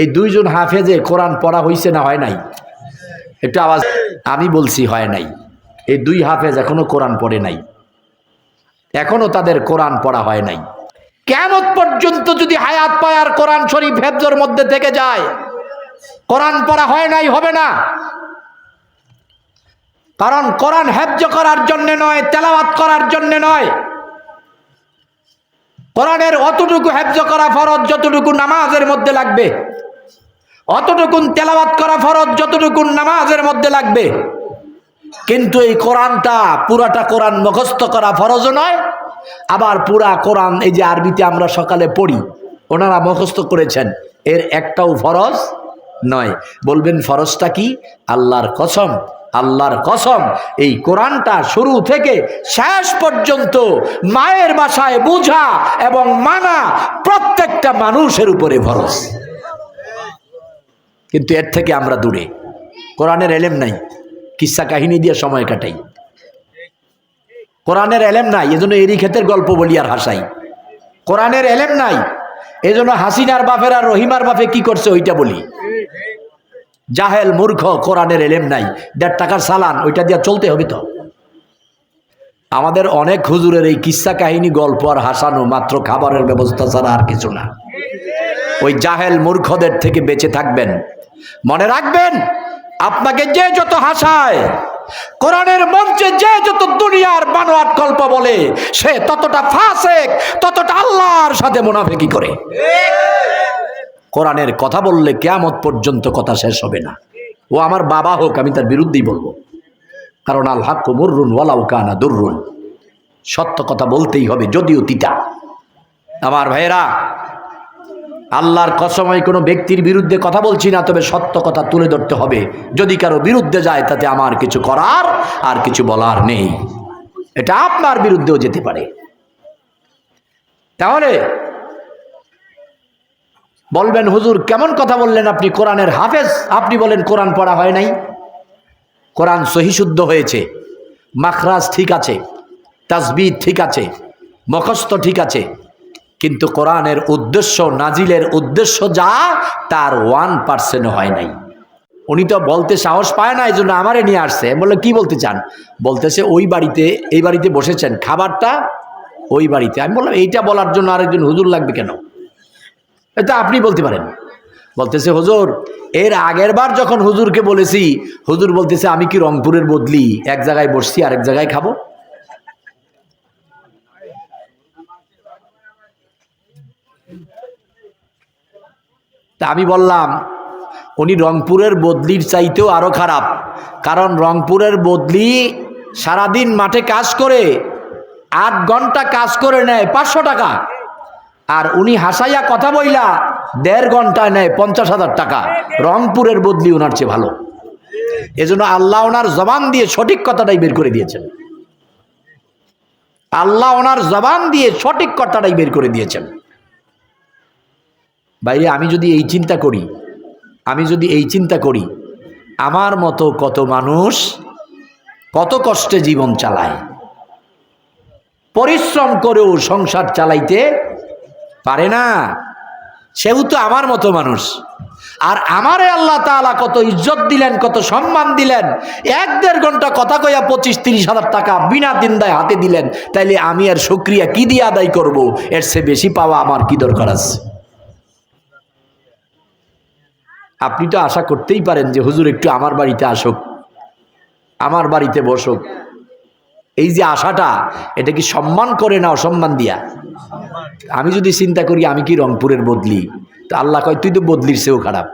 এই দুইজন হাফেজে কোরআন পড়া হয়েছে না হয় নাই? একটু আওয়াজ। আমি বলছি হয় নাই। এই দুই হাফেজ এখনো কোরআন পড়ে নাই, এখনো তাদের কোরআন পড়া হয় নাই। কিয়ামত পর্যন্ত যদি হায়াত পায় আর কোরআন শরীফ হেফজের মধ্যে থেকে যায়, কোরআন পড়া হয় নাই হবে না। কারণ কোরআন হেফজ করার জন্য নয়, তেলাওয়াত করার জন্য নয়। কোরআনের অতটুকু হেফজ করা ফরজ যতটুকু নামাজের মধ্যে লাগবে, অতটুকুন তেলাওয়াত করা ফরজ যতটুকু নামাজের মধ্যে লাগবে। কিন্তু এই কোরআনটা পুরাটা কোরআন মুখস্থ করা ফরজও নয়, আবার পুরা কোরআন এই যে আরবিতে আমরা সকালে পড়ি ওনারা মুখস্থ করেছেন, এর একটাও ফরজ নয়। বলবেন ফরজটা কি? আল্লাহর কসম, আল্লাহর কসম, এই কোরআনটা শুরু থেকে শেষ পর্যন্ত মায়ের ভাষায় বোঝা এবং মানা প্রত্যেকটা মানুষের উপরে ফরজ। কিন্তু এর থেকে আমরা দূরে, কোরআনের এলেম নাই, কিসসা কাহিনী দিয়ে সময় কাটাই। কোরআনের এলেম নাই, এজন্য এরি ক্ষেতের গল্প বলি আর হাসাই। কোরআনের এলেম নাই, এজন্য হাসিনার বাপের আর রহিমার বাপে কি করছে ওইটা বলি। জাহেল মূর্খ, কোরআনের এলেম নাই, 1.5 টাকার সালান ওইটা দিয়ে চলতে হবে। তো আমাদের অনেক হুজুরের এই কিসসা কাহিনী গল্প আর হাসানো মাত্র খাবারের ব্যবস্থা ছাড়া আর কিছু না। ওই জাহেল মূর্খদের থেকে বেঁচে থাকবেন। মনে রাখবেন, আপনাকে যে যত হাসায়, কোরআনের মঞ্চে যে যত দুনিয়ার বানোয়াট গল্প বলে, সে ততটা ফাসেক, ততটা আল্লাহর সাথে মুনাফিকি করে। কোরআনের কথা বললে কিয়ামত পর্যন্ত কথা শেষ হবে না। ও আমার বাবা হোক, আমি তার বিরুদ্ধেই বলবো। কারণ আল হাক্কু মুররুন ওয়ালাউ কানা দুররুন, সত্য কথা বলতেই হবে যদিও তিতা। আমার ভাইয়েরা, আল্লাহর কসম, কোনো ব্যক্তির বিরুদ্ধে কথা বলছি না, তবে সত্য কথা তুলে ধরতে হবে। যদি কারো বিরুদ্ধে যায় তাতে আমার কিছু করার আর কিছু বলার নেই, এটা আপনার বিরুদ্ধেও যেতে পারে। তাহলে বলবেন হুজুর কেমন কথা বললেন আপনি, কোরআনের হাফেজ, আপনি বলেন কোরআন পড়া হয় নাই। কোরআন সহি শুদ্ধ হয়েছে, মাখরাজ ঠিক আছে, তাসবিহ ঠিক আছে, মুখস্থ ঠিক আছে, কিন্তু কোরআনের উদ্দেশ্য, নাজিলের উদ্দেশ্য যা, তার 1% হয় নাই। উনি তো বলতে সাহস পায় না, এই জন্য আমারে নিয়ে আসছে। বললো কি বলতে চান? বলতেছে ওই বাড়িতে, এই বাড়িতে বসেছেন, খাবারটা ওই বাড়িতে। আমি বললাম এইটা বলার জন্য আরেকজন হুজুর লাগবে কেন? এটা আপনি বলতে পারেন। বলতেছে হুজুর, এর আগের বার যখন হুজুরকে বলেছি, হুজুর বলতেছে আমি কি রংপুরের বদলি, এক জায়গায় বসছি আরেক জায়গায় খাবো? তা আমি বললাম উনি রংপুরের বদলির চাইতেও আরো খারাপ। কারণ রংপুরের বদলি সারাদিন মাঠে কাজ করে 8 ঘন্টা কাজ করে নেয় 500 টাকা, আর উনি হাসাইয়া কথা বইলা 1.5 ঘন্টায় নেয় 50,000 টাকা। রংপুরের বদলি ওনার চেয়ে ভালো। এজন্য আল্লাহ ওনার জবান দিয়ে সঠিক কথাটাই বের করে দিয়েছেন। আল্লাহ ওনার জবান দিয়ে সঠিক কথাটাই বের করে দিয়েছেন। বাইরে আমি যদি এই চিন্তা করি, আমার মতো কত মানুষ কত কষ্টে জীবন চালায়, পরিশ্রম করেও সংসার চালাইতে পারে না, সেও তো আমার মতো মানুষ। আর আমারে আল্লাহ তাআলা কত ইজ্জত দিলেন, কত সম্মান দিলেন, 1-1.5 ঘন্টা কথা কইয়া 25-30 হাজার টাকা বিনা দিনদায় হাতে দিলেন। তাইলে আমি আর শুকরিয়া কি দিয়ে আদায় করব? এর চেয়ে বেশি পাওয়া আমার কি দরকার আছে? আপনি তো আশা করতেই পারেন যে হুজুর একটু আমার বাড়িতে আসুক, আমার বাড়িতে বসুক। এই যে আশাটা, এটা কি সম্মান করে না অসম্মান দিয়া? আমি যদি চিন্তা করি আমি কি রংপুরের বদলি, তো আল্লাহ কয় তুই তো বদলির চেয়েও খারাপ।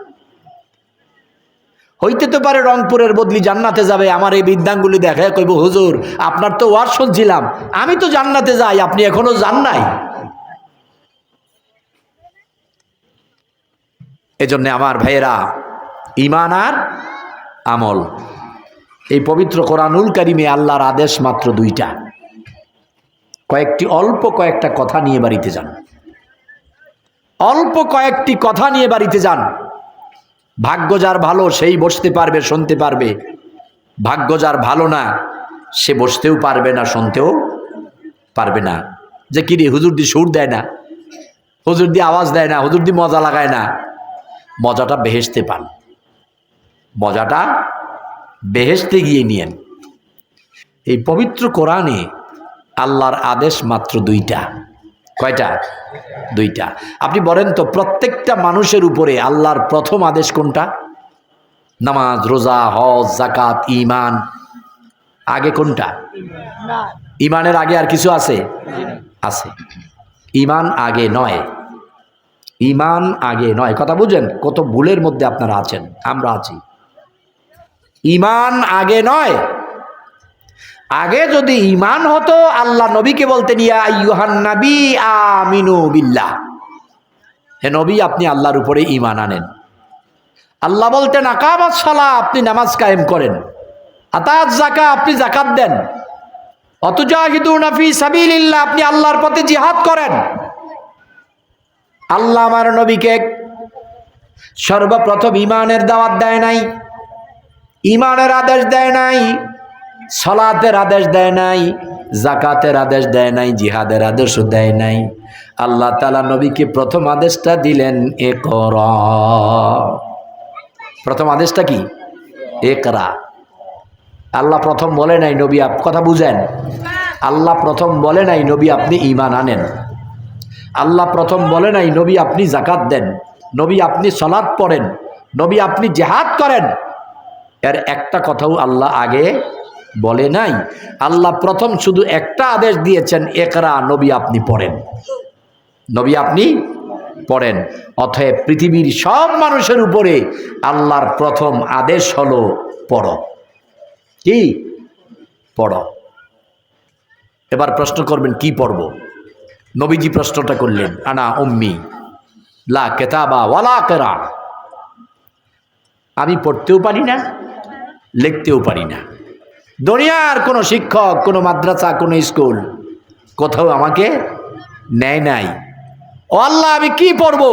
হইতে তো পারে রংপুরের বদলি জান্নাতে যাবে, আমার এই বিদ্যাঙ্গুলি দেখে কইব হুজুর আপনার তো ওয়াজ শুনছিলাম, আমি তো জান্নাতে যাই, আপনি এখনো যান নাই। এজন্য আমার ভাইয়েরা, ঈমান আর আমল, এই পবিত্র কোরআনুল কারীমে আল্লাহর আদেশ মাত্র 2টা। অল্প কয়েকটা কথা নিয়ে বাড়িতে যান, অল্প কয়েকটি কথা নিয়ে বাড়িতে যান। ভাগ্য যার ভালো সেই বসতে পারবে, শুনতে পারবে। ভাগ্য যার ভালো না, সে বসতেও পারবে না, শুনতেও পারবে না। যে কিরে হুজুর দি সুর দেয় না, হুজুর দি আওয়াজ দেয় না, হুজুর দি মজা লাগায় না, মজাটা বেহেশতে পান, মজাটা বেহেশতে গিয়ে নিয়েন। এই পবিত্র কোরআনে আল্লাহর আদেশ মাত্র দুইটা। কয়টা? দুইটা। আপনি বলেন তো প্রত্যেকটা মানুষের উপরে আল্লাহর প্রথম আদেশ কোনটা? নামাজ, রোজা, হজ, যাকাত, ঈমান। আগে কোনটা? ঈমানের আগে আর কিছু আছে? আছে। ঈমান আগে নয়, ঈমান আগে নয়। কথা বুঝেন? কত ভুলের মধ্যে আপনারা আছেন, আমরা আছি। ঈমান আগে নয়। আগে যদি ঈমান হতো আল্লাহ নবীকে বলতেন ইয়া আইয়ুহান নবী আমিনু বিল্লাহ, হে নবী আপনি আল্লাহর উপরে ঈমান আনেন। আল্লাহ বলতেন আকামাস সালাহ, আপনি নামাজ কায়েম করেন। আতাত যাকাত, আপনি যাকাত দেন। অতুজাহিদুনা ফি সাবিলিল্লাহ, আপনি আল্লাহর পথে জিহাদ করেন। আল্লাহ আমার নবীকে সর্বপ্রথম ঈমানের দাওয়াত দেয় নাই, ঈমানের আদেশ দেয় নাই, সালাতের আদেশ দেয় নাই, যাকাতের আদেশ দেয় নাই, জিহাদের আদেশও দেয় নাই। আল্লাহ তাআলা নবীকে প্রথম আদেশটা দিলেন ইকরা। প্রথম আদেশটা কি? ইকরা। আল্লাহ প্রথম বলে নাই নবী, কথা বুঝেন, আল্লাহ প্রথম বলে নাই নবী আপনি ঈমান আনেন। আল্লাহ প্রথম বলে নাই নবী আপনি যাকাত দেন, নবী আপনি সালাত পড়েন, নবী আপনি জিহাদ করেন। এর একটা কথাও আল্লাহ আগে বলে নাই। আল্লাহ প্রথম শুধু একটা আদেশ দিয়েছেন ইকরা, নবী আপনি পড়েন, নবী আপনি পড়েন। অতএব পৃথিবীর সব মানুষের উপরে আল্লাহর প্রথম আদেশ হলো পড়ো। কি? পড়ো। এবার প্রশ্ন করবেন কি পড়ব? নবীজি প্রশ্নটা করলেন আনা উম্মি লা কিতাবা ওয়ালা কিরা, আমি পড়তেও পারি না, লিখতেও পারি না। দুনিয়ার কোনো শিক্ষক, কোনো মাদ্রাসা, কোনো স্কুল কোথাও আমাকে নেয় নাই। ও আল্লাহ আমি কি পড়ব?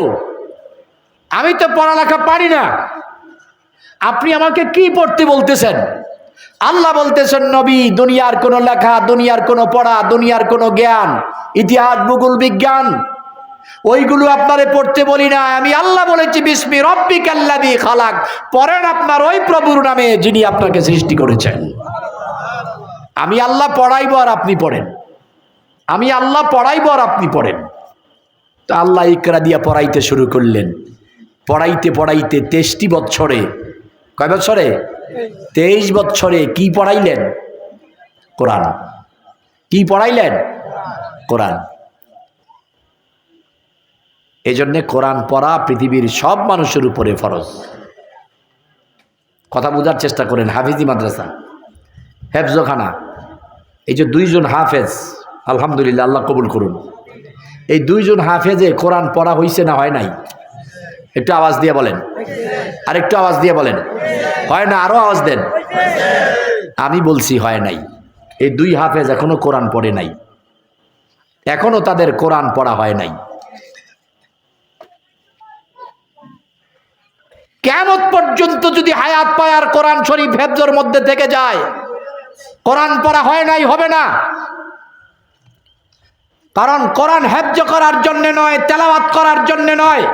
আমি তো পড়ালেখা পারি না, আপনি আমাকে কি পড়তে বলতেছেন? আল্লাহ বলতেছেন নবী দুনিয়ার কোনো লেখা, দুনিয়ার কোনো পড়া, দুনিয়ার কোনো জ্ঞান, ইতিহাস, ভূগোল, বিজ্ঞান, ওইগুলো আপনারে পড়তে বলি না। আমি আল্লাহ বলেছি বিসমি রব্বিকাল্লাযী খালাক, পড়েন আপনার ওই প্রভুর নামে যিনি আপনাকে সৃষ্টি করেছেন। আমি আল্লাহ পড়াইব আর আপনি পড়েন, আমি আল্লাহ পড়াইব আর আপনি পড়েন। তো আল্লাহ ইকরা দিয়া পড়াইতে শুরু করলেন। পড়াইতে পড়াইতে 23টি বছরে, কয় বছরে? 23 বছরে কি পড়াইলেন? কোরআন। কি পড়াইলেন? কোরআন। এজন্য কোরআন পড়া পৃথিবীর সব মানুষের উপরে ফরজ। কথা বোঝার চেষ্টা করেন। হাফিজি মাদ্রাসা, হেফজখানা, এই যে 2 জন হাফেজ, আলহামদুলিল্লাহ, আল্লাহ কবুল করুন। এই 2 জন হাফেজে কোরআন পড়া হয়েছে না হয় নাই? একটু আওয়াজ দিয়ে বলেন, আর একটু আওয়াজ দিয়ে বলেন। হয় না? আরো আওয়াজ দেন। আমি বলছি হয় নাই। এই 2 হাফেজ এখনো কোরআন পড়ে নাই, এখনো তাদের কোরআন পড়া হয় নাই। কিয়ামত পর্যন্ত যদি হায়াত পায় আর কোরআন শরীফ হেফজের মধ্যে থেকে যায়, কোরআন পড়া হয় নাই, হবে না। কারণ কোরআন হেফজ করার জন্য নয়, তেলাওয়াত করার জন্য নয়।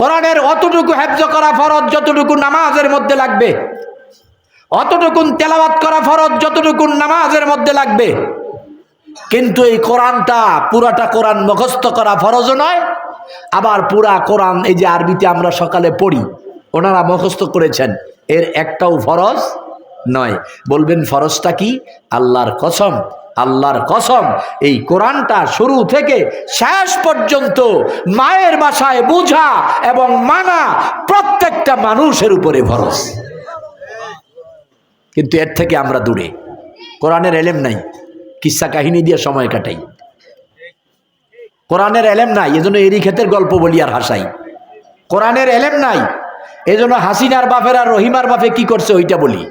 কোরআনের অতটুকু হেফজ করা ফরজ যতটুকু নামাজের মধ্যে লাগবে, অতটুকু তেলাওয়াত করা ফরজ যতটুকু নামাজের মধ্যে লাগবে। কিন্তু এই কোরআনটা, পুরাটা কোরআন মুখস্থ করা ফরজও নয়, আবার পুরা কোরআন এই যে আরবিতে আমরা সকালে পড়ি, ওনারা মুখস্থ করেছেন, এর একটাও ফরজ নয়। বলবেন ফরজটা কি? আল্লাহর কসম, আল্লাহর কসম, এই কোরআনটা শুরু থেকে শেষ পর্যন্ত মায়ের ভাষায় বোঝা এবং মানা প্রত্যেকটা মানুষের উপরে ফরজ। কিন্তু এর থেকে আমরা দূরে। কোরআনের এলেম নাই, কিসসা কাহিনী দিয়ে সময় কাটাই। কোরআনের এলেম নাই, এজন্য এরি ক্ষেতের গল্প বলি আর হাসাই। কোরআনের এলেম নাই, এজন্য হাসিনার বাপের আর রহিমার বাপে কি করছে ওইটা বলি।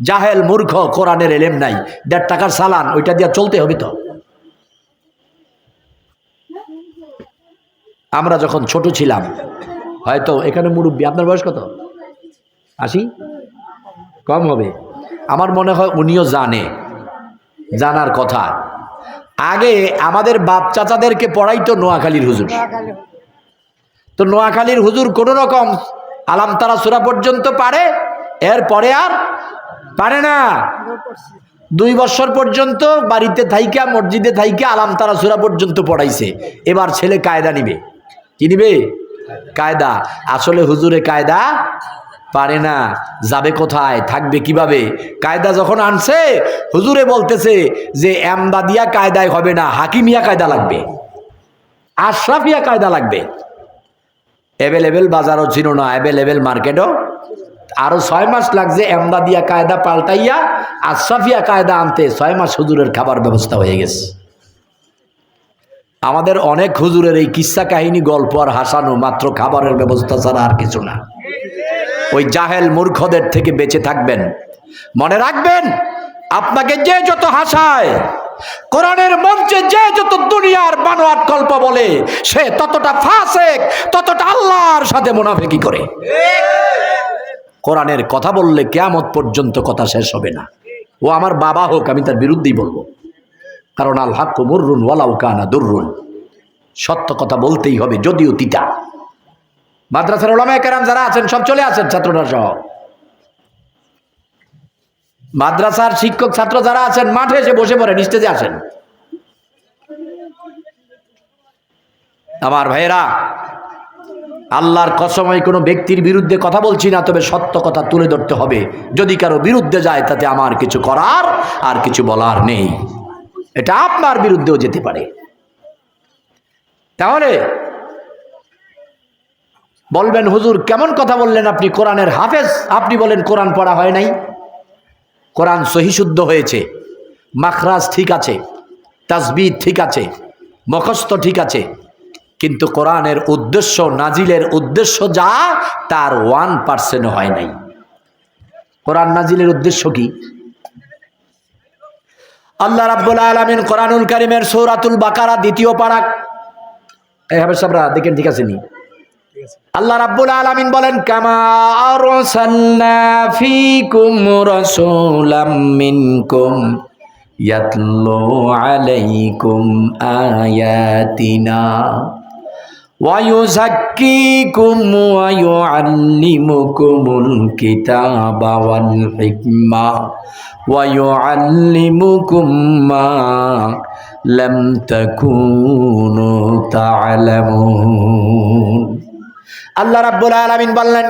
জাহেল, মূর্খ, কোরআনের এলেম নাই, 1.5 টাকার চালান, ওইটা দিয়ে চলতে হবে। তো আমরা যখন ছোট ছিলাম, হয়তো এখানে মুরব্বী, আপনার বয়স কত? 80? কম হবে। আমার মনে হয় উনিও জানে, জানার কথা। আগে আমাদের বাপ চাচাদেরকে পড়াইতো নোয়াখালীর হুজুর। তো নোয়াখালীর হুজুর কোন রকম আলাম তারা সূরা পর্যন্ত পারে, এরপরে আর পারে না। 2 বছর পর্যন্ত বাড়িতে থাইকা মসজিদে থাইকা আলাম তারা সূরা পর্যন্ত পড়াইছে। এবার ছেলে কায়দা নিবে। কি নিবে? কায়দা। আসলে হুজুরে কায়দা পারে না, যাবে কোথায়, থাকবে কিভাবে? কায়দা যখন আনছে, হুজুরে বলতেছে যে এমদাদিয়া কায়দায় হবে না, হাকিমিয়া কায়দা লাগবে, আশরাফিয়া কায়দা লাগবে। অ্যাভেলেবেল বাজারও ছিল না, অ্যাভেলেবেল মার্কেটও। আরো 6 মাস লাগছে এমদাদিয়া কায়দা পাল্টাইয়া আশরাফিয়া কায়দা আনতে। 6 মাস হুজুরের খাবার ব্যবস্থা হয়ে গেছে। আমাদের অনেক হুজুরের এই কিস্সা কাহিনী, গল্প আর হাসানো মাত্র খাবারের ব্যবস্থা ছাড়া আর কিছু না। ওই জাহেল মূর্খদের থেকে বেঁচে থাকবেন। মনে রাখবেন, আপনাকে যে যত হাসায়, কোরআনের মঞ্চে যে যত দুনিয়ার বানোয়াট গল্প বলে, সে ততটা ফাসেক, ততটা আল্লাহর সাথে মুনাফিকি করে। কোরআনের কথা বললে কিয়ামত পর্যন্ত কথা শেষ হবে না। ও আমার বাবা হোক, আমি তার বিরুদ্ধেই বলবো, কারণ আল হাক্কু মুররুন ওয়ালাউ কানা দুররুন। সত্য কথা বলতেই হবে, যদিও তিতা। মাদ্রাসার উলামায়ে কেরাম যারা আছেন সব চলে আসেন, ছাত্ররা সহ। মাদ্রাসার শিক্ষক ছাত্র যারা আছেন মাঠে এসে বসে পড়েন, স্টেজে আসেন। আমার ভাইয়েরা, আল্লাহর কসম, আমি কোনো ব্যক্তির বিরুদ্ধে কথা বলছি না, তবে সত্য কথা তুলে ধরতে হবে। যদি কারো বিরুদ্ধে যায় তাতে আমার কিছু করার আর কিছু বলার নেই। এটা আপনার বিরুদ্ধেও যেতে পারে। তাহলে বলবেন, হুজুর কেমন কথা বললেন আপনি, কোরআনের হাফেজ, আপনি বলেন কোরআন পড়া হয় নাই। কোরআন সহি শুদ্ধ হয়েছে, মাখরাজ ঠিক আছে, তাসবিহ ঠিক আছে, মুখস্থ ঠিক আছে, কিন্তু কোরআনের উদ্দেশ্য, নাজিলের উদ্দেশ্য যা, তার 1% হয় নাই। কোরআন নাজিলের উদ্দেশ্য কি? আল্লাহ রাব্বুল আলামিন কোরআনুল কারীমের সূরাতুল বাকারা 2য় পারা, এই হাফেজ সাহেবরা দেখেন ঠিক আছে নি? আল্লাহ রাব্বুল আলামিন বলেন, কামা আরসালনা ফীকুম রাসূলাম মিনকুম ইয়াতলু আলাইকুম আয়াতিনা ওয়া ইউযাক্কিকুম ওয়া ইউআল্লিমুকুমুল কিতাবা ওয়াল হিকমা ওয়া ইউআল্লিমুকুম মা লাম তাকুনু তা'লামুন। আল্লাহ রাব্বুল আলামিন বললেন,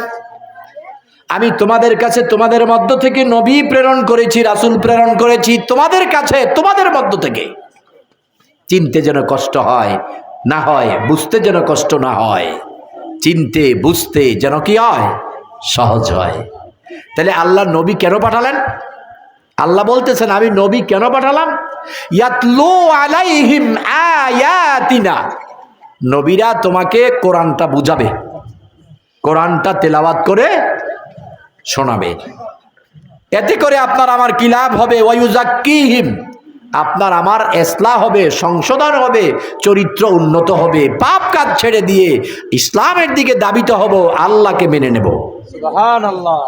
আমি তোমাদের কাছে, তোমাদের মধ্য থেকে নবী প্রেরণ করেছি, রাসূল প্রেরণ করেছি তোমাদের কাছে, তোমাদের মধ্য থেকে। চিনতে যেন কষ্ট হয় না হয়, বুঝতে যেন কষ্ট না হয়, চিনতে বুঝতে যেন কি হয়, সহজ হয়। তাহলে আল্লাহ নবী কেন পাঠালেন? আল্লাহ বলতেছেন, আমি নবী কেন পাঠালাম? ইয়াতলু আলাইহিম আয়াতিনা, নবীরা তোমাকে কোরআনটা বুঝাবে, কোরআনটা তেলাওয়াত করে শোনাবে। এতে করে আপনার আমার কি লাভ হবে? ওয়ায়ুযাক্কিহিম, আপনার আমার ইসলাহ হবে, সংশোধন হবে, চরিত্র উন্নত হবে, পাপ কাজ ছেড়ে দিয়ে ইসলামের দিকে ধাবিত হব, আল্লাহকে মেনে নেব। সুবহানাল্লাহ।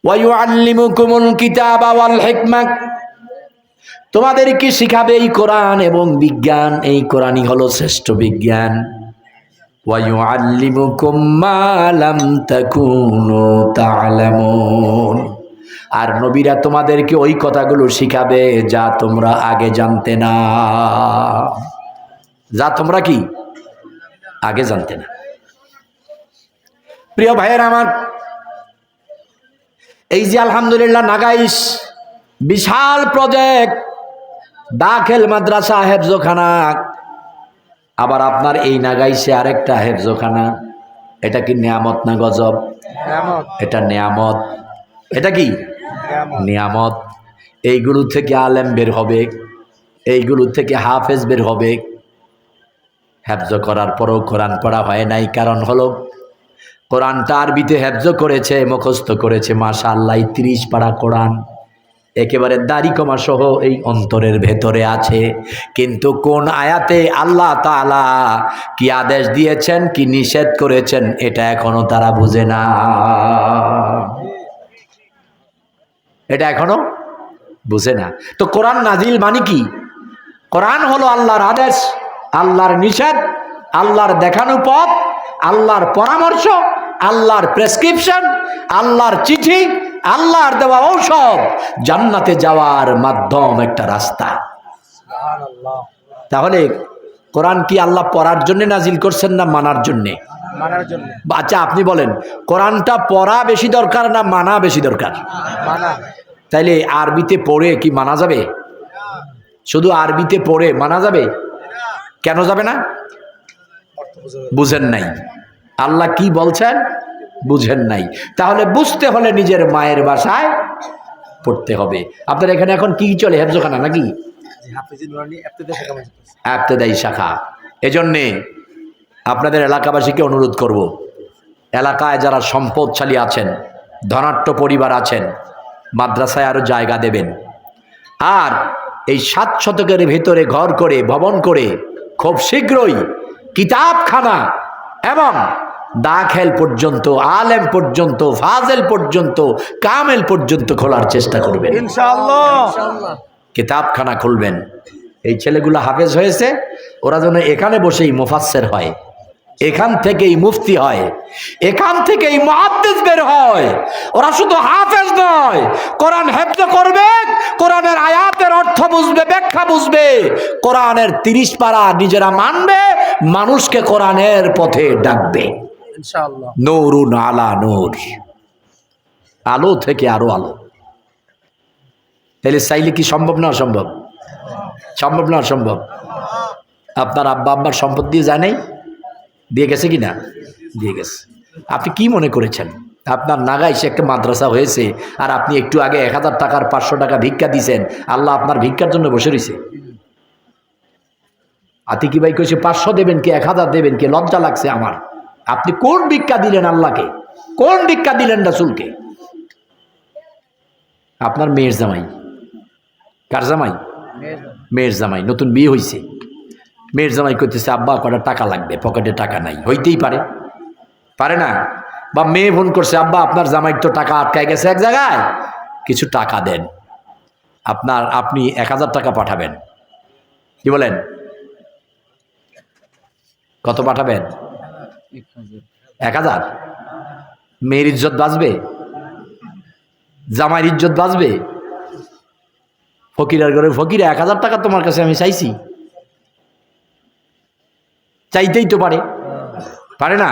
ওয়ায়ুআল্লিমুকুমুল কিতাবা ওয়াল হিকমা, তোমাদেরকে শিখাবে এই কোরআন এবং বিজ্ঞান। এই কোরআনই হলো শ্রেষ্ঠ বিজ্ঞান। ওয়ায়ুআল্লিমুকুম মা লাম তাকুনু তা'লামুন, আর নবীরা তোমাদেরকে ওই কথাগুলো শিখাবে যা তোমরা আগে জানতে না, যা তোমরা কি আগে জানতে না। প্রিয় ভাইয়ের আমার, এই যে আলহামদুলিল্লাহ নাগাইশ বিশাল প্রজেক্ট, দাখিল মাদ্রাসা হেফজখানা, আবার আপনার এই নাগাইশে আরেকটা হেফজখানা। এটা কি নিয়ামত না গজব? এটা নিয়ামত। এটা কি নিয়ামত। এইগুলো থেকে আলেম বের হবে, এইগুলো থেকে হাফেজ বের হবে। হেফজ করার পরও কোরআন পড়া হয় নাই, কারণ হলো কোরআনটা আরবিতে হেফজ করেছে, মুখস্থ করেছে, মাশাআল্লাহ 30 পারা কোরআন একেবারে দাড়ি কমা সহ এই অন্তরের ভেতরে আছে। কিন্তু কোন আয়াতে আল্লাহ তাআলা কি আদেশ দিয়েছেন, কি নিষেধ করেছেন, এটা এখনো তারা বুঝে না। এটা এখনো বুঝে না। তো কোরআন নাজিল মানে কি? কোরআন হলো আল্লাহর আদেশ, আল্লাহর নিষেধ, আল্লাহর দেখানো পথ, আল্লাহর পরামর্শ, আল্লাহর প্রেসক্রিপশন, আল্লাহর চিঠি, আল্লাহর দেওয়া ঔষধ, জান্নাতে যাওয়ার মাধ্যম, একটা রাস্তা। তাহলে কোরআন কি আল্লাহ পড়ার জন্য নাজিল করছেন না মানার জন্যে? মানার জন্য। আচ্ছা আপনি বলেন, কোরআনটা পড়া বেশি দরকার না মানা বেশি দরকার? মানা। তাইলে আরবিতে পড়ে কি মানা যাবে? শুধু আরবিতে পড়ে মানা যাবে? কেন যাবে না? বুঝেন নাই আল্লাহ কি বলছেন, বুঝেন নাই। তাহলে বুঝতে হলে নিজের মায়ের ভাষায় পড়তে হবে। আপনার এখানে এখন কি চলে, হেফজখানা নাকি? ইবতেদায়ী শাখা। এজন্যে আপনাদের এলাকাবাসীকে অনুরোধ করব, এলাকায় যারা সম্পদশালী আছেন, ধনাঢ্য পরিবার আছেন, মাদ্রাসায় আরও জায়গা দেবেন। আর এই 7 শতকের ভেতরে ঘর করে, ভবন করে খুব শীঘ্রই কিতাবখানা এবং দাখিল পর্যন্ত, আলেম পর্যন্ত, ফাজেল পর্যন্ত, কামেল পর্যন্ত খোলার চেষ্টা করবেন ইনশাআল্লাহ। কিতাবখানা খুলবেন। এই ছেলেগুলো হাফেজ হয়েছে, ওরা যেন এখানে বসেই মুফাসসির হয়, এখান থেকেই মুফতি হয়, এখান থেকেই মুহাদ্দিস বের হয়। ওরা শুধু হাফেজ নয়, কোরআন হেফজ করবে, কোরআনের আয়াতের অর্থ বুঝবে, ব্যাখ্যা বুঝবে, কোরআনের 30 পারা নিজেরা মানবে, মানুষকে কোরআনের পথে ডাকবে ইনশাআল্লাহ। নূরুন আলা নূর, আলো থেকে আরো আলো। তাহলে চাইলে কি সম্ভব না অসম্ভব? সম্ভব না অসম্ভব? আপনার আব্বা আম্মার সম্পদ দিয়ে যায় নাই? দিয়ে গেছে কি না? দিয়ে গেছে। আপনি কি মনে করেছেন আপনার নাগায় সে একটা মাদ্রাসা হয়েছে, আর আপনি একটু আগে 1000 টাকার 500 টাকা ভিক্ষা দিয়েছেন, আল্লাহ আপনার ভিক্ষার জন্য বসে রয়েছে? আতিকি ভাই কইছে 500 দেবেন কি 1000 দেবেন কি? লজ্জা লাগছে আমার। আপনি কোন ভিক্ষা দিলেন আল্লাহকে? কোন ভিক্ষা দিলেন রাসূলকে? আপনার মেয়ের জামাই। কার জামাই? মেয়ের জামাই, নতুন বিয়ে হয়েছে। মেয়ের জামাই করতেছে আব্বা কটা টাকা লাগবে, পকেটে টাকা নাই। হইতেই পারে, পারে না? বা মেয়ে ফোন করছে আব্বা আপনার জামাই তো টাকা আটকায় গেছে এক জায়গায়, কিছু টাকা দেন। আপনি 1000 টাকা পাঠাবেন। কি বলেন? কত পাঠাবেন? 1000। মেয়ের ইজ্জত বাঁচবে? জামাইয়ের ইজ্জত বাঁচবে? ফকিরের ঘরে ফকিরে 1000 টাকা তোমার কাছে আমি চাইছি, চাইতেই তো পারে, পারে না?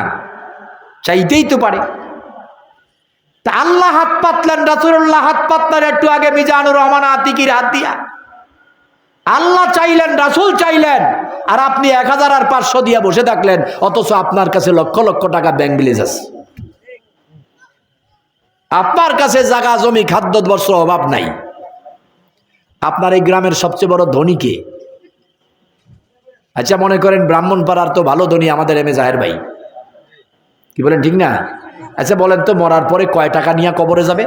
চাইতেই তো পারে। তা আল্লাহ হাত পাতলেন, রাসূলুল্লাহ হাত পাতলেন একটু আগে মিজানুর রহমান আতিকির হাত দিয়া। আল্লাহ চাইলেন, রাসূল চাইলেন, আর আপনি 1000 আর 500 দিয়া বসে থাকলেন, অথচ আপনার কাছে লক্ষ লক্ষ টাকা ব্যাংক ব্যালেন্স আছে। আপনার কাছে জায়গা জমি খাদ্য বস্ত্র অভাব নাই। আপনার এই গ্রামের সবচেয়ে বড় ধনী কে? আচ্ছা মনে করেন ব্রাহ্মণপাড়ার তো ভালো ধনী আমাদের এম এ জাহের ভাই, কি বলেন ঠিক না? আচ্ছা বলেন তো মরার পরে কয় টাকা নিয়ে কবরে যাবে?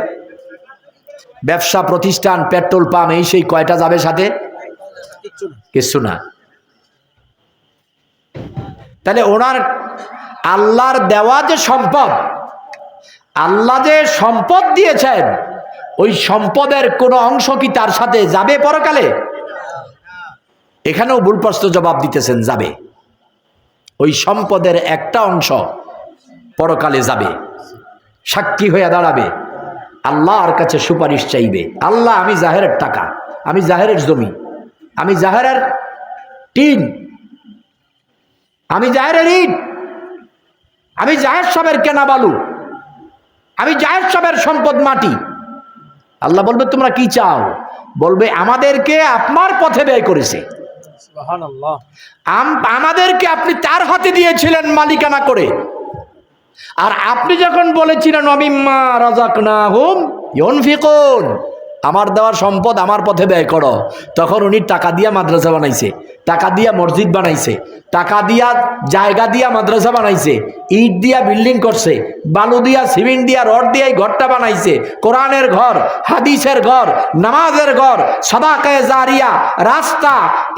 ব্যবসা প্রতিষ্ঠান, পেট্রোল পাম্প, এই সেই কয়টা যাবে সাথে? কিছু না। তাহলে ওনার আল্লাহর দেওয়া যে সম্পদ, আল্লাহ যে সম্পদ দিয়েছেন, ওই সম্পদের কোনো অংশ কি তার সাথে যাবে পরকালে? এখানেও ভুল প্রশ্ন জবাব দিতেছেন, যাবে। ওই সম্পদের একটা অংশ পরকালে যাবে, সাক্ষী হয়ে দাঁড়াবে, আল্লাহর কাছে সুপারিশ চাইবে। আল্লাহ আমি জাহেরের টাকা, আমি জাহেরের জমি, আমি জাহেরের টিন, আমি জাহেরের ইট, আমি জাহের সাহেবের কেনা বালু, আমি জাহের সাহেবের সম্পদ মাটি। আল্লাহ বলবে তোমরা কি চাও? বলবে আমাদেরকে আপনার পথে ব্যয় করেছে, সুবহানাল্লাহ, আমাদেরকে আপনি তার হাতে দিয়েছিলেন মালিকানা করে। আর আপনি যখন বলেছিলেন অমিম্মা রাযাকনাহুম ইউনফিকুন, আমার দেওয়ার সম্পদ আমার পথে ব্যয় করো, তখন উনি টাকা দিয়া মাদ্রাসা বানাইছে, টাকা দিয়া মসজিদ বানাইছে, টাকা দিয়া জায়গা দিয়া মাদ্রাসা বানাইছে, ইট দিয়া বিল্ডিং করছে, বালু দিয়া সিমেন্ট দিয়া রড দিয়া এই ঘরটা বানাইছে। কোরআনের ঘর, হাদিসের ঘর, নামাজের ঘর, সাদাকায়ে জারিয়া, রাস্তা,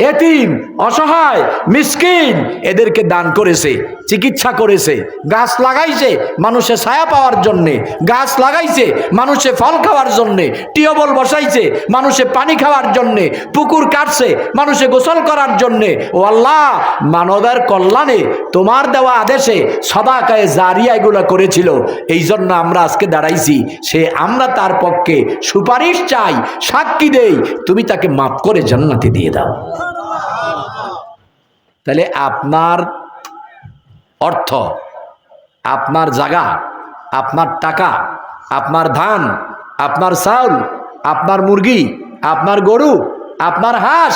এতিম, অসহায়, মিসকিন, এদেরকে দান করেছে, চিকিৎসা করেছে, গাছ লাগাইছে মানুষে ছায়া পাওয়ার জন্যে, গাছ লাগাইছে মানুষে ফল খাওয়ার জন্যে, টিউবওয়েল বসাইছে মানুষে পানি খাওয়ার জন্যে, পুকুর কাটছে মানুষে গোসল করার জন্যে। ও আল্লাহ, মানবের কল্যাণে তোমার দেওয়া আদেশে সদাকায়ে জারিয়া এগুলো করেছিল, এই জন্য আমরা আজকে দাঁড়াইছি। সে আমরা তার পক্ষে সুপারিশ চাই, সাক্ষী দেই, তুমি তাকে মাফ করে জান্নাতে দিয়ে দাও। তাহলে আপনার অর্থ, আপনার জায়গা, আপনার টাকা, আপনার ধান, আপনার চাউল, আপনার মুরগি, আপনার গরু, আপনার হাঁস,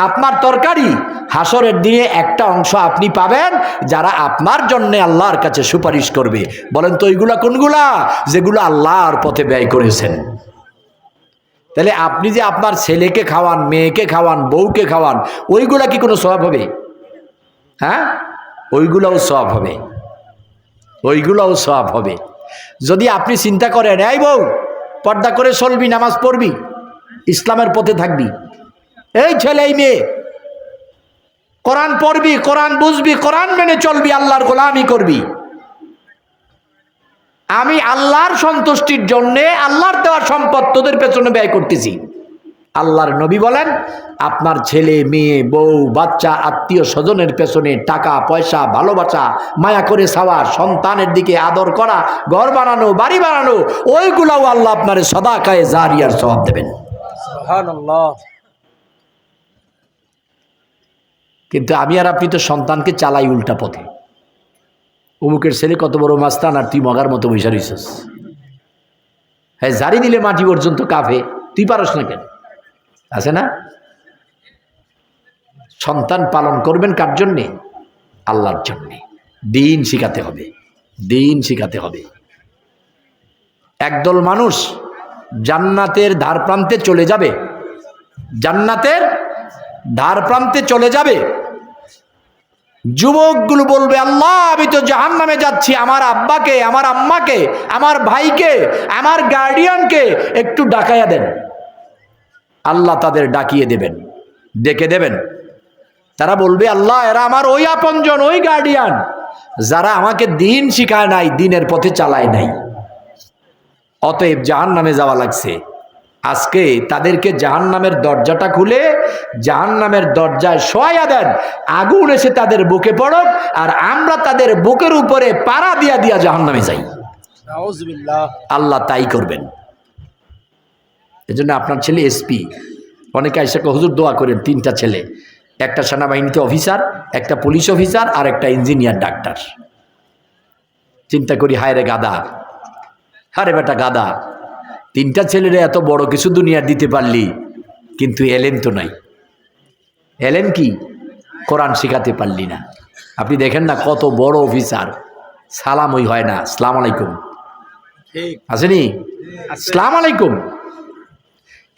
আপনার তরকারি, হাসরের দিনে একটা অংশ আপনি পাবেন যারা আপনার জন্য আল্লাহর কাছে সুপারিশ করবে। বলেন তো ওইগুলা কোনগুলা? যেগুলো আল্লাহর পথে ব্যয় করেছেন। তাহলে আপনি যে আপনার ছেলেকে খাওয়ান, মেয়েকে খাওয়ান, বউকে খাওয়ান, ওইগুলা কি কোনো সওয়াব হবে? হ্যাঁ, ওইগুলাও সওয়াব হবে, ওইগুলাও সওয়াব হবে। যদি আপনি চিন্তা করেন, এই বউ পর্দা করে চলবি, নামাজ পড়বি, ইসলামের পথে থাকবি, এই ছেলে এই মেয়ে কোরআন পড়বি, কোরআন বুঝবি, কোরআন মেনে চলবি, আল্লাহর গোলামি করবি, আমি আল্লাহর সন্তুষ্টির জন্যে আল্লাহর দেওয়া সম্পদ তোদের পেছনে ব্যয় করতেছি। আল্লাহর নবী বলেন, আপনার ছেলে মেয়ে বউ বাচ্চা আত্মীয় স্বজনের পেছনে টাকা পয়সা ভালোবাসা মায়া করে চাওয়া, সন্তানের দিকে আদর করা, ঘর বানানো, বাড়ি বানানো, ওইগুলাও আল্লাহ আপনার সদাকায়ে জারিয়ার সওয়াব দেবেন। সুবহানাল্লাহ। কিন্তু আমি আর আপনি তো সন্তানকে চালাই উল্টা পথে। অমুকের ছেলে কত বড় মাস্তান আর তুই মগার মতো বৈশা রইছিস। হ্যাঁ, জারি দিলে মাটি পর্যন্ত কাঁপে, তুই পারস না কেন? আছে না? সন্তান পালন করবেন কার জন্যে? আল্লাহর জন্যে। দিন শিখাতে হবে, দিন শিখাতে হবে। একদল মানুষ জান্নাতের ধার প্রান্তে চলে যাবে, জান্নাতের ধার প্রান্তে চলে যাবে। যুবকগুলো বলবে, আল্লাহ আমি তো জাহান্নামে যাচ্ছি, আমার আব্বাকে, আমার আম্মাকে, আমার ভাইকে, আমার গার্ডিয়ানকে একটু ডাকাইয়া দেন। আল্লাহ তাদের ডাকিয়ে দেবেন, ডেকে দেবেন। তারা বলবে, আল্লাহ এরা আমার ওই আপনজন, ওই গার্ডিয়ান যারা আমাকে দিন শিখায় নাই, দিনের পথে চালায় নাই, অতএব জাহান্নামে যাওয়া লাগছে। আজকে তাদেরকে জাহান্নামের দরজাটা খুলে জাহান্নামের দরজায় শোয়াইয়া দেন, আগুন এসে তাদের বুকে পড়ক, আর আমরা তাদের বুকের উপরে পাড়া দিয়া দিয়া জাহান্নামে যাই। নাউযুবিল্লাহ। আল্লাহ তাই করবেন। এজন্য আপনার ছেলে এসপি, অনেকে এসে হুজুর দোয়া করেন, 3টা ছেলে, একটা সেনাবাহিনীতে অফিসার, একটা পুলিশ অফিসার, আর একটা ইঞ্জিনিয়ার ডাক্তার। চিন্তা করি, হায় রে গাদা, হারে বেটা গাদা, 3টা ছেলেরা এত বড় কিছু দুনিয়া দিতে পারলি, কিন্তু এলেম তো নাই। এলেম কি? কোরআন শিখাতে পারলি না। আপনি দেখেন না কত বড় অফিসার, সালামই হয় না, আসসালামু আলাইকুম ঠিক আসেনি, আসসালামু আলাইকুম।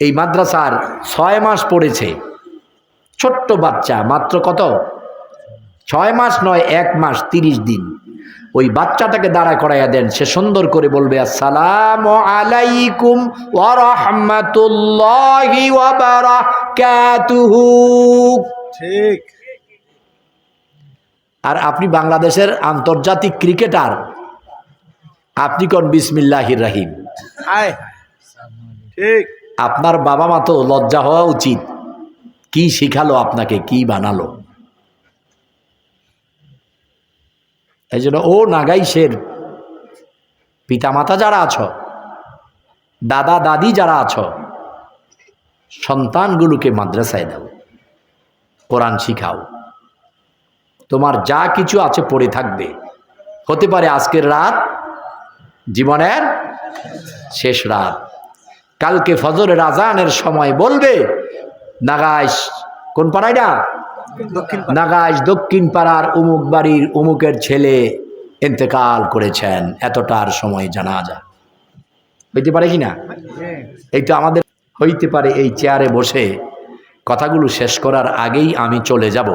এই মাদ্রাসার 6 মাস পড়েছে, ছোট্ট বাচ্চা, মাত্র কত, 6 মাস নয়, 1 মাস 30 দিন। ওই বাচ্চাটাকে দাঁড়া করাইয়া দেন, সে সুন্দর করে বলবে, আসসালামু আলাইকুম ওয়া রাহমাতুল্লাহি ওয়া বারাকাতুহু। ঠিক। আর আপনি বাংলাদেশের আন্তর্জাতিক ক্রিকেটার, আপনি কোন বিসমিল্লাহির রহিম। হায় ঠিক। আপনার বাবা মা তো লজ্জা হওয়া উচিত, কি শিখালো আপনাকে, কি বানালো। এই জন্য ও নাগাইশের পিতামাতা যারা আছো, দাদা দাদি যারা আছো, সন্তানগুলোকে মাদ্রাসায় দাও, কোরআন শিখাও। তোমার যা কিছু আছে পড়ে থাকবে, হতে পারে আজকের রাত জীবনের শেষ রাত। কালকে ফজরের আজানের সময় বলবে, নাগাইশ কোন পাড়ায় না, নাগাইশ দক্ষিণ পাড়ার অমুক বাড়ির অমুকের ছেলে ইন্তেকাল করেছেন, এতটার সময় জানাজা। হইতে পারে কি না? এই তো আমাদের হইতে পারে। এই চেয়ারে বসে কথাগুলো শেষ করার আগেই আমি চলে যাব,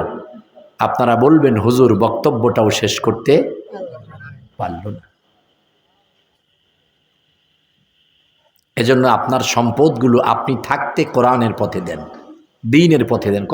আপনারা বলবেন হুজুর বক্তব্যটাও শেষ করতে পারল না। এজন্য আপনার সম্পদগুলো আপনি থাকতে কোরআনের পথে দেন, দ্বীনের পথে দেন।